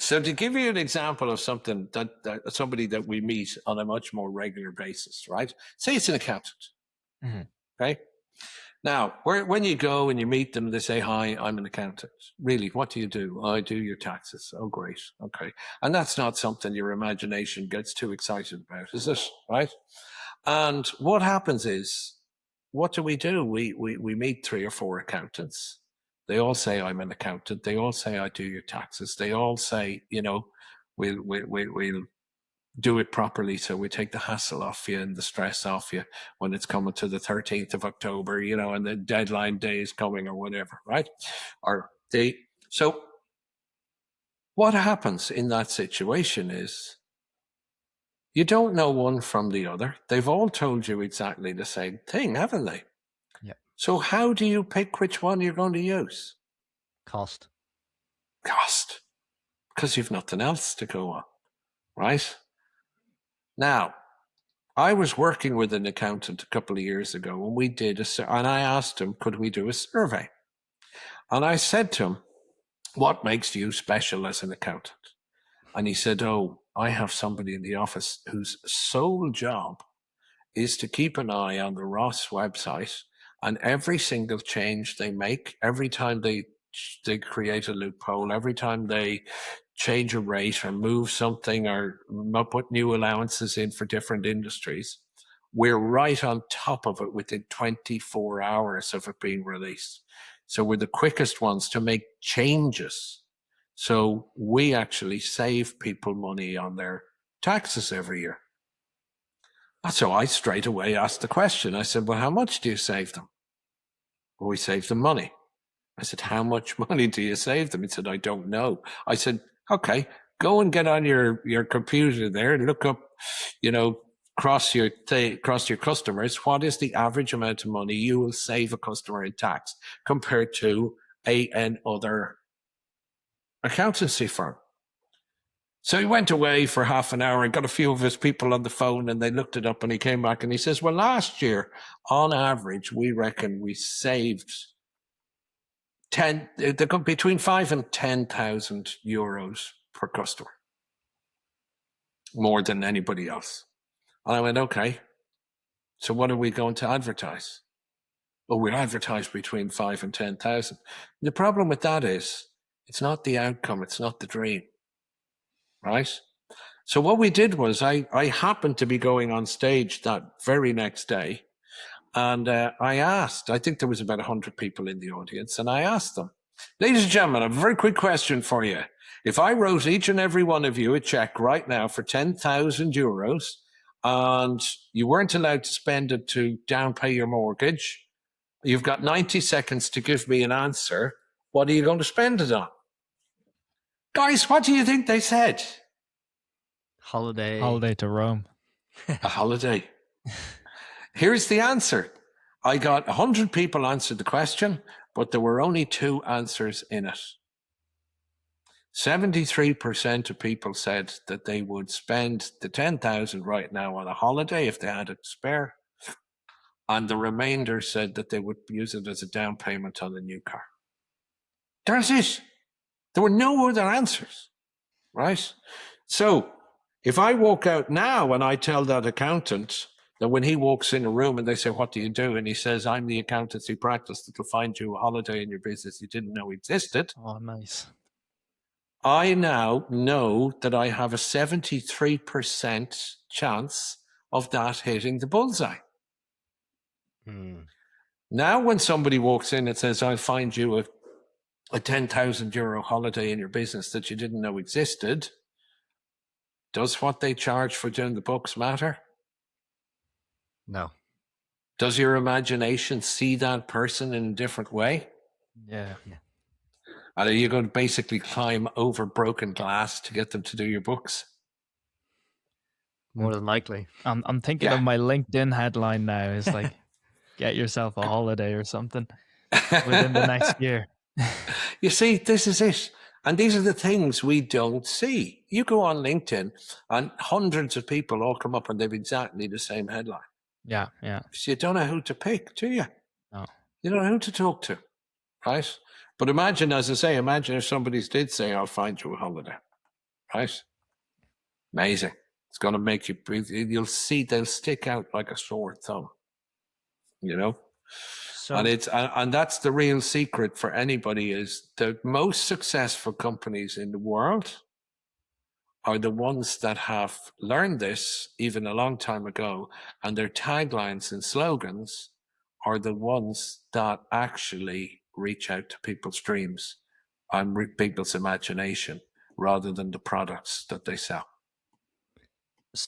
So to give you an example of something that somebody that we meet on a much more regular basis, right? Say it's an accountant, okay? Now, when you go and you meet them, they say, "Hi, I'm an accountant." Really, what do you do? "I do your taxes." "Oh, great. Okay." And that's not something your imagination gets too excited about, is it? Right? And what happens is, what do? We meet 3 or 4 accountants. They all say, "I'm an accountant." They all say, "I do your taxes." They all say, we'll do it properly, so we take the hassle off you and the stress off you when it's coming to the 13th of October, and the deadline day is coming or whatever, right? So what happens in that situation is you don't know one from the other. They've all told you exactly the same thing, haven't they? Yeah. So how do you pick which one you're going to use? Cost. Because you've nothing else to go on, right? Now, I was working with an accountant a couple of years ago, and we did and I asked him, could we do a survey? And I said to him, "What makes you special as an accountant?" And he said, "Oh, I have somebody in the office whose sole job is to keep an eye on the Ross website, and every single change they make, every time they create a loophole, every time they change a rate or move something or put new allowances in for different industries, we're right on top of it within 24 hours of it being released. So we're the quickest ones to make changes. So we actually save people money on their taxes every year." So I straight away asked the question. I said, "Well, how much do you save them?" "Well, we save them money." I said, "How much money do you save them?" He said, "I don't know." I said, "Okay, go and get on your computer there and look up, cross your customers. What is the average amount of money you will save a customer in tax compared to another accountancy firm?" So he went away for half an hour and got a few of his people on the phone, and they looked it up, and he came back and he says, "Well, last year, on average, we reckon we saved between 5 and 10,000 euros per customer, more than anybody else." And I went, "Okay, so what are we going to advertise?" "Well, we'll advertise between 5 and 10,000. The problem with that is it's not the outcome, it's not the dream, right? So what we did was I happened to be going on stage that very next day, and I asked, I think there was about 100 people in the audience, and I asked them, "Ladies and gentlemen, I have a very quick question for you. If I wrote each and every one of you a check right now for 10,000 euros, and you weren't allowed to spend it to down pay your mortgage, you've got 90 seconds to give me an answer. What are you going to spend it on?" Guys, what do you think they said? Holiday to Rome. A holiday. Here's the answer. I got 100 people answered the question, but there were only 2 answers in it. 73% of people said that they would spend the 10,000 right now on a holiday if they had it spare. And the remainder said that they would use it as a down payment on a new car. That's it. There were no other answers, right? So if I walk out now and I tell that accountant that when he walks in a room and they say, "What do you do?" and he says, "I'm the accountancy practice that will find you a holiday in your business you didn't know existed," Oh, nice. I now know that I have a 73% chance of that hitting the bullseye. Now, when somebody walks in and says, "I'll find you a 10,000 euro holiday in your business that you didn't know existed," does what they charge for doing the books matter? No. Does your imagination see that person in a different way? Yeah. And are you going to basically climb over broken glass to get them to do your books? More than likely. I'm thinking of my LinkedIn headline now. It's like, get yourself a holiday or something within the next year. You see, this is it. And these are the things we don't see. You go on LinkedIn and hundreds of people all come up and they've exactly the same headline. Yeah. So you don't know who to pick, do you? No. You don't know who to talk to, right? But imagine, as I say, imagine if somebody did say, "I'll find you a holiday." right? Amazing. It's going to make you, you'll see they'll stick out like a sore thumb, you know? So And that's the real secret for anybody, is the most successful companies in the world are the ones that have learned this even a long time ago, and their taglines and slogans are the ones that actually reach out to people's dreams and people's imagination rather than the products that they sell.